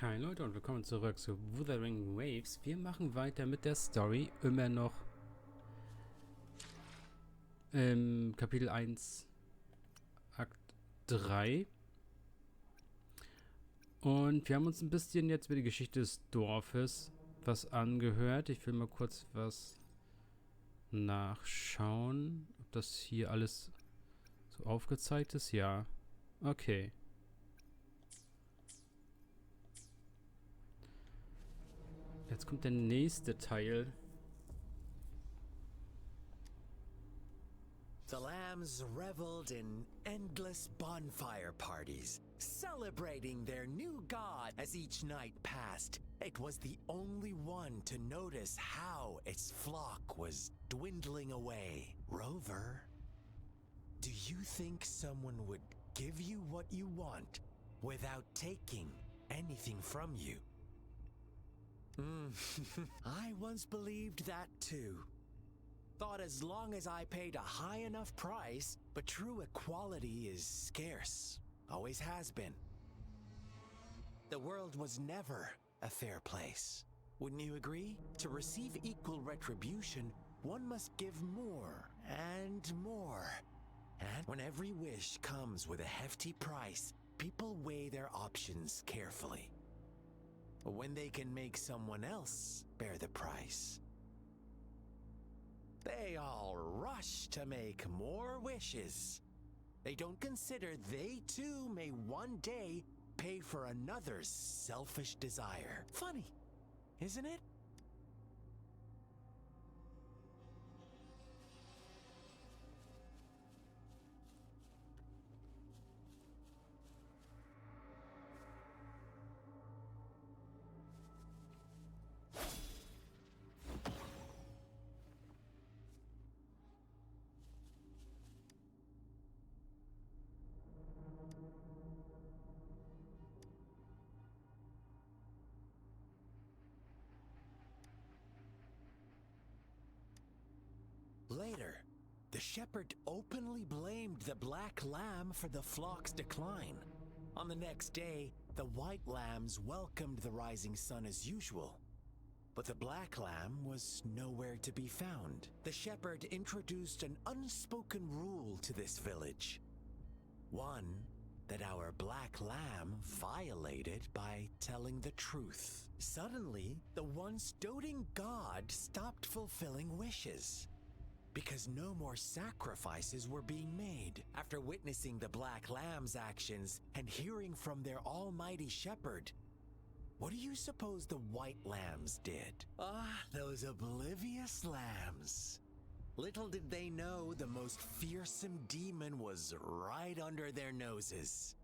Hi Leute und willkommen zurück zu Wuthering Waves. Wir machen weiter mit der Story, immer noch im Kapitel 1, Akt 3. Und wir haben uns ein bisschen jetzt über die Geschichte des Dorfes was angehört. Ich will mal kurz was nachschauen, ob das hier alles so aufgezeigt ist. Ja, okay. Jetzt kommt der nächste Teil. The lambs reveled in endless bonfire parties, celebrating their new god. As each night passed, it was the only one to notice how its flock was dwindling away. Rover, do you think someone would give you what you want without taking anything from you? I once believed that too. Thought as long as I paid a high enough price, but true equality is scarce. Always has been. The world was never a fair place. Wouldn't you agree? To receive equal retribution, one must give more and more. And when every wish comes with a hefty price, people weigh their options carefully. When they can make someone else bear the price, they all rush to make more wishes. They don't consider they too may one day pay for another's selfish desire. Funny, isn't it? Later, the shepherd openly blamed the black lamb for the flock's decline. On the next day, the white lambs welcomed the rising sun as usual. But the black lamb was nowhere to be found. The shepherd introduced an unspoken rule to this village. One that our black lamb violated by telling the truth. Suddenly, the once doting god stopped fulfilling wishes, because no more sacrifices were being made. After witnessing the black lamb's actions and hearing from their almighty shepherd, what do you suppose the white lambs did? Those oblivious lambs. Little did they know the most fearsome demon was right under their noses.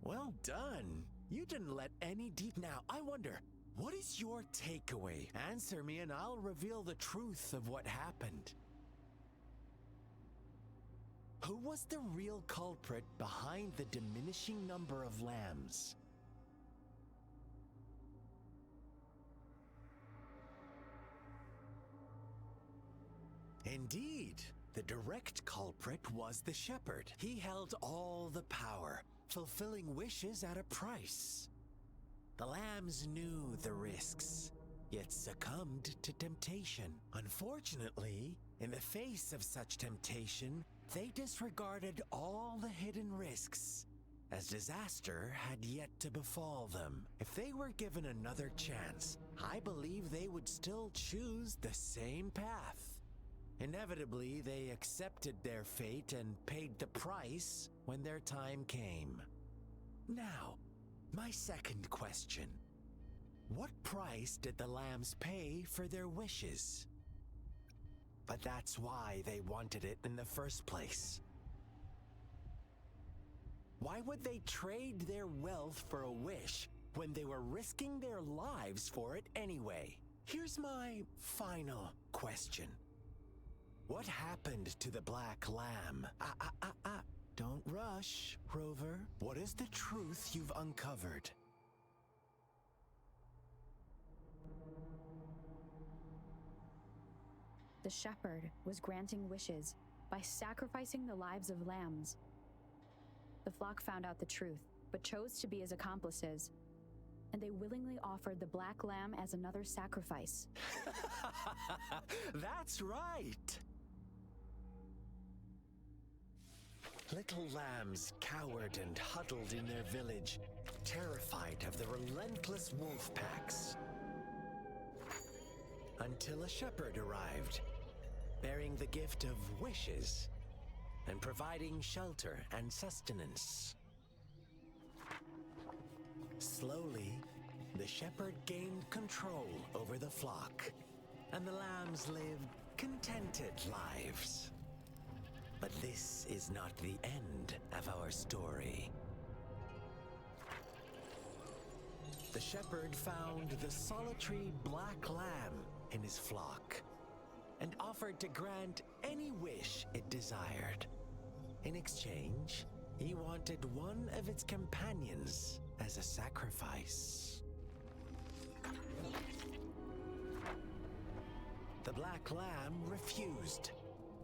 Well done. You didn't let any deep. Now, I wonder, what is your takeaway? Answer me and I'll reveal the truth of what happened. Who was the real culprit behind the diminishing number of lambs? Indeed, the direct culprit was the shepherd. He held all the power, fulfilling wishes at a price. The lambs knew the risks, yet succumbed to temptation. Unfortunately, in the face of such temptation, they disregarded all the hidden risks, as disaster had yet to befall them. If they were given another chance, I believe they would still choose the same path. Inevitably, they accepted their fate and paid the price when their time came. Now, my second question. What price did the lambs pay for their wishes? But that's why they wanted it in the first place. Why would they trade their wealth for a wish when they were risking their lives for it anyway? Here's my final question. What happened to the black lamb? Don't rush, Rover. What is the truth you've uncovered? The shepherd was granting wishes by sacrificing the lives of lambs. The flock found out the truth, but chose to be his accomplices, and they willingly offered the black lamb as another sacrifice. That's right! Little lambs cowered and huddled in their village, terrified of the relentless wolf packs. Until a shepherd arrived, bearing the gift of wishes and providing shelter and sustenance. Slowly, the shepherd gained control over the flock, and the lambs lived contented lives. But this is not the end of our story. The shepherd found the solitary black lamb in his flock and offered to grant any wish it desired. In exchange, he wanted one of its companions as a sacrifice. The black lamb refused,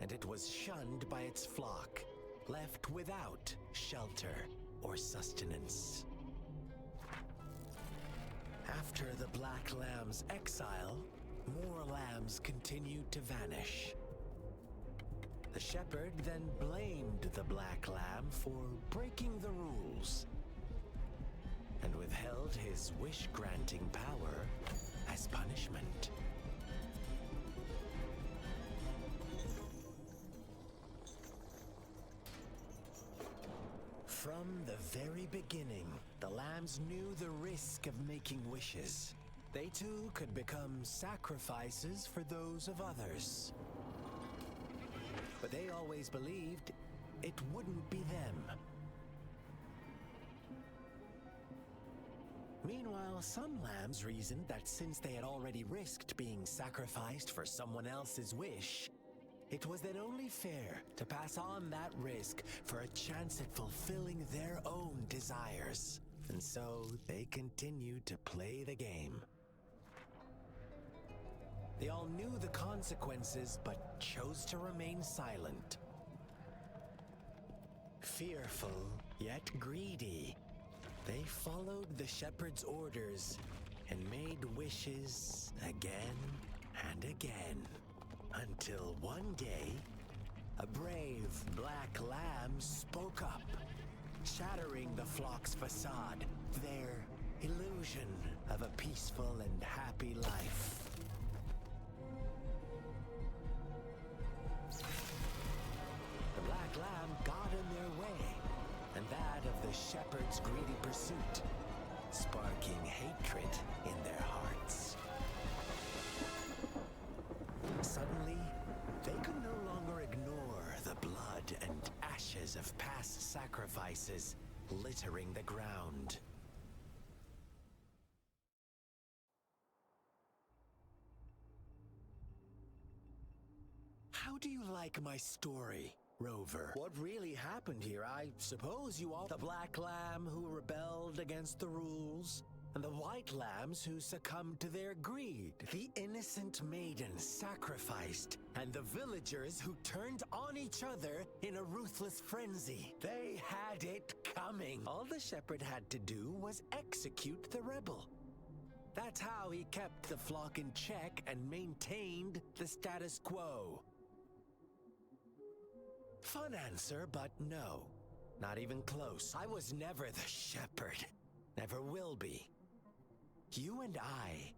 and it was shunned by its flock, left without shelter or sustenance. After the black lamb's exile, more lambs continued to vanish. The shepherd then blamed the black lamb for breaking the rules and withheld his wish-granting power as punishment. From the very beginning, the lambs knew the risk of making wishes. They too could become sacrifices for those of others. But they always believed it wouldn't be them. Meanwhile, some lambs reasoned that since they had already risked being sacrificed for someone else's wish, it was then only fair to pass on that risk for a chance at fulfilling their own desires. And so they continued to play the game. They all knew the consequences, but chose to remain silent. Fearful, yet greedy, they followed the shepherd's orders and made wishes again and again. Until one day, a brave black lamb spoke up, shattering the flock's facade, their illusion of a peaceful and happy life. The black lamb got in their way, and that of the shepherd's greedy pursuit, sparking hatred in their hearts. Suddenly, they could no longer ignore the blood and ashes of past sacrifices littering the ground. How do you like my story, Rover? What really happened here? I suppose you all— the black lamb who rebelled against the rules, and the white lambs who succumbed to their greed, the innocent maidens sacrificed, and the villagers who turned on each other in a ruthless frenzy. They had it coming. All the shepherd had to do was execute the rebel. That's how he kept the flock in check and maintained the status quo. Fun answer, but no. Not even close. I was never the shepherd. Never will be. You and I,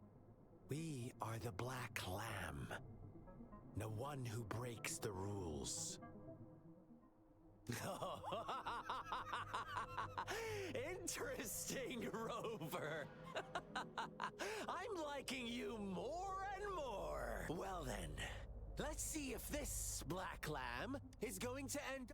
we are the black lamb. The one who breaks the rules. Interesting, Rover. I'm liking you more and more. Well then, let's see if this black lamb is going to end—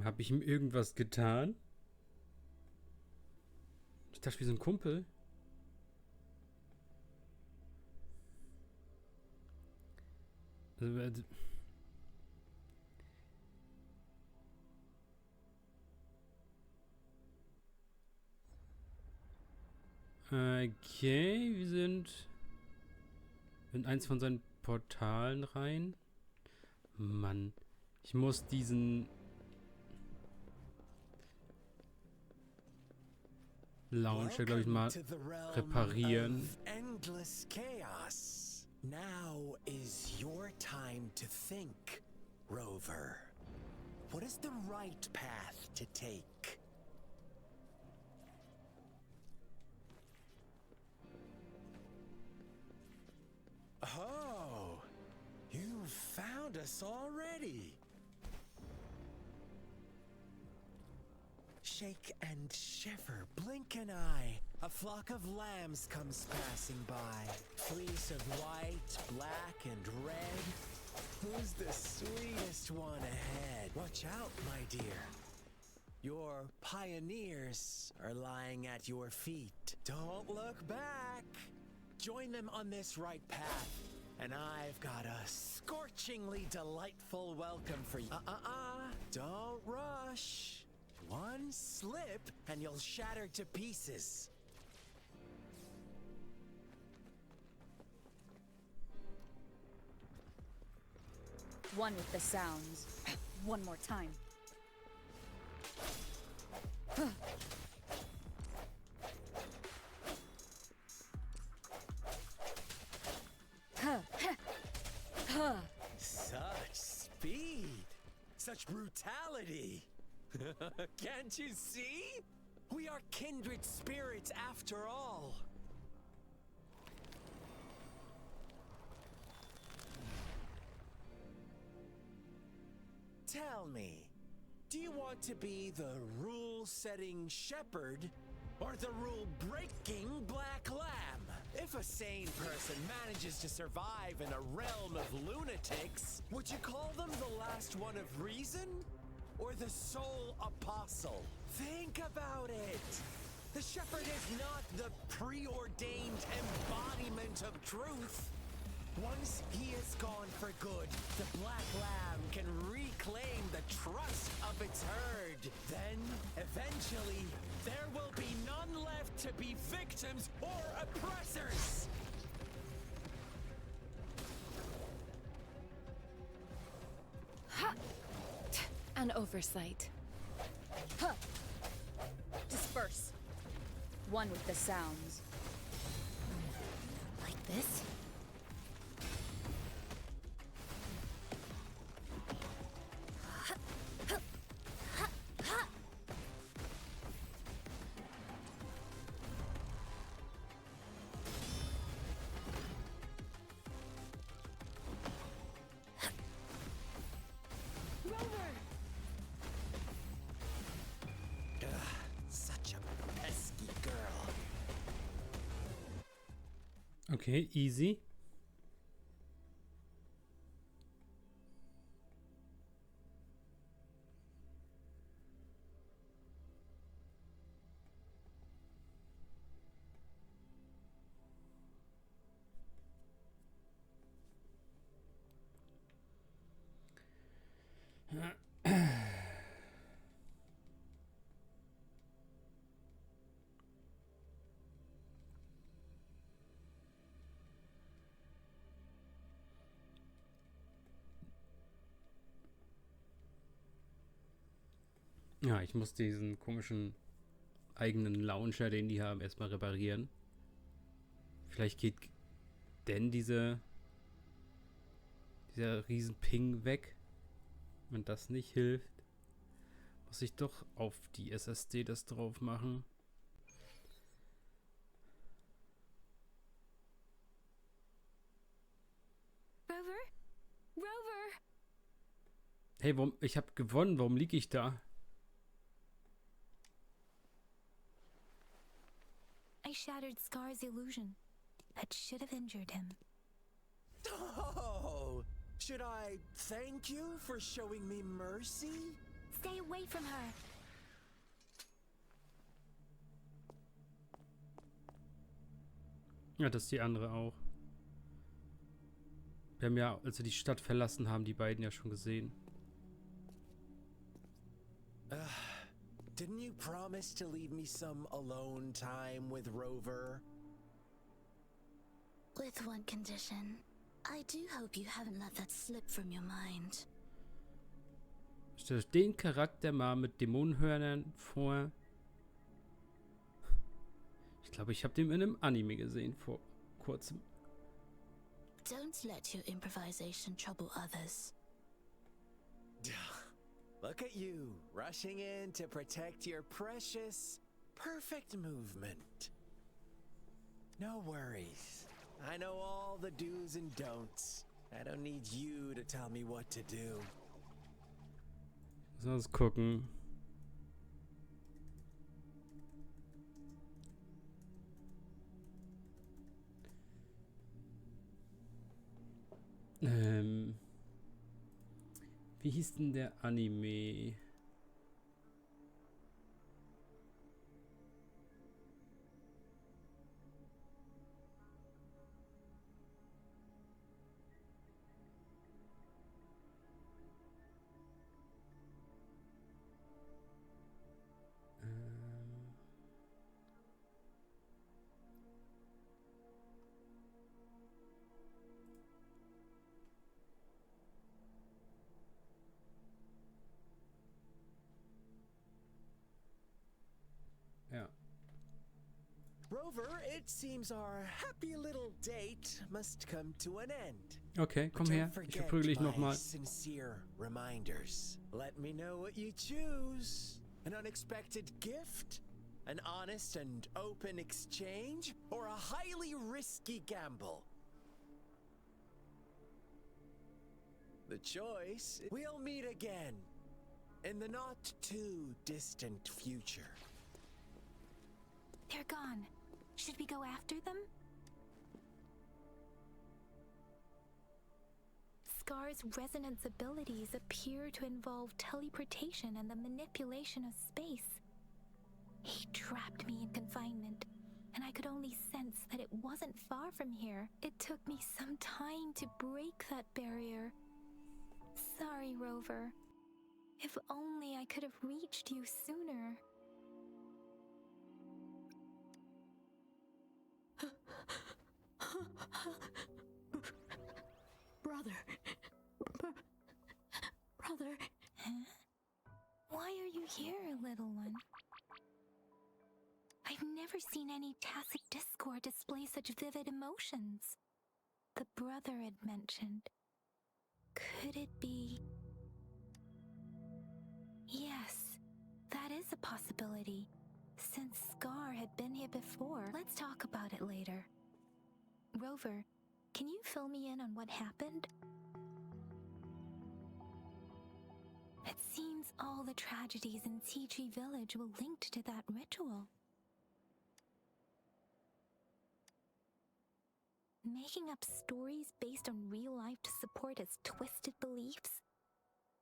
Habe ich ihm irgendwas getan? dachte, wir sind Kumpel. Also, okay, wir sind in eins von seinen Portalen rein. Mann, ich muss diesen Launcher, glaube ich, mal reparieren. Now is your time to think, Rover. What is the right path to take? Oh, you found us already. Shake and shiver, blink an eye. A flock of lambs comes passing by. Fleece of white, black, and red. Who's the sweetest one ahead? Watch out, my dear. Your pioneers are lying at your feet. Don't look back. Join them on this right path, and I've got a scorchingly delightful welcome for you. Don't rush. One slip, and you'll shatter to pieces. One with the sounds. One more time. Such speed! Such brutality! Can't you see? We are kindred spirits after all. Tell me, do you want to be the rule-setting shepherd or the rule-breaking black lamb? If a sane person manages to survive in a realm of lunatics, would you call them the last one of reason? Or the sole apostle? Think about it! The shepherd is not the preordained embodiment of truth. Once he is gone for good, the black lamb can reclaim the trust of its herd. Then, eventually, there will be none left to be victims or oppressors. An oversight. Huh. Disperse. One with the sounds. Like this? Okay, easy. Ja, ich muss diesen komischen eigenen Launcher, den die haben, erstmal reparieren. Vielleicht geht denn dieser riesen Ping weg. Wenn das nicht hilft, muss ich doch auf die SSD das drauf machen. Rover? Rover! Hey, warum? Ich habe gewonnen. Warum liege ich da? I shattered Scar's illusion. That should have injured him. Oh! Should I thank you for showing me mercy? Stay away from her. Ja, das ist die andere auch. Wir haben ja, als wir die Stadt verlassen haben, die beiden ja schon gesehen. Didn't you promise to leave me some alone time with Rover? With one condition. I do hope you haven't let that slip from your mind. Stellt euch den Charakter mal mit Dämonenhörnern vor. Ich glaube, ich habe den in einem Anime gesehen vor kurzem. Don't let your improvisation trouble others. Look at you, rushing in to protect your precious, perfect movement. No worries. I know all the do's and don'ts. I don't need you to tell me what to do. Lass uns gucken. Wie hieß denn der Anime? Ja. Rover, it seems our happy little date must come to an end. Okay, komm Don't her. Ich forget verprügel dich my nochmal. sincere reminders. Let me know what you choose. An unexpected gift? An honest and open exchange? Or a highly risky gamble? The choice, we'll meet again in the not too distant future. They're gone. Should we go after them? Scar's resonance abilities appear to involve teleportation and the manipulation of space. He trapped me in confinement, and I could only sense that it wasn't far from here. It took me some time to break that barrier. Sorry, Rover. If only I could have reached you sooner. Brother. Brother. Huh? Why are you here, little one? I've never seen any tacit discord display such vivid emotions. The brother had mentioned. Could it be? Yes, that is a possibility. Since Scar had been here before, let's talk about it later. Rover, can you fill me in on what happened? It seems all the tragedies in T-Tree Village were linked to that ritual. Making up stories based on real life to support his twisted beliefs?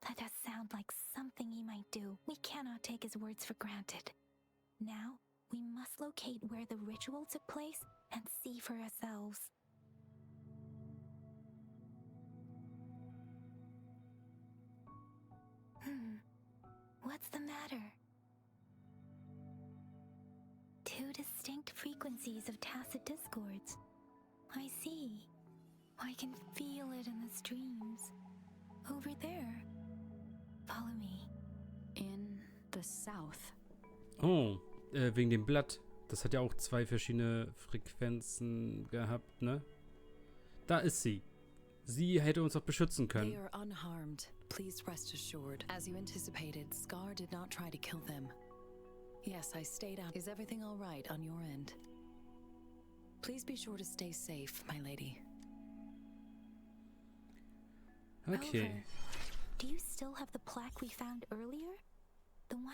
That does sound like something he might do. We cannot take his words for granted. Now, we must locate where the ritual took place and see for ourselves. What's the matter? Two distinct frequencies of tacit discords. I see. I can feel it in the streams. Over there. Follow me. In the south. Oh, wegen dem Blatt. Das hat ja auch zwei verschiedene Frequenzen gehabt, ne? Da ist sie. Sie hätte uns auch beschützen können. They are unharmed. Please rest assured. As you anticipated, Scar did not try to kill them. Yes, I stayed out. Is everything all right on your end? Please be sure to stay safe, my lady. Okay. Rover, do you still have the plaque we found earlier? The one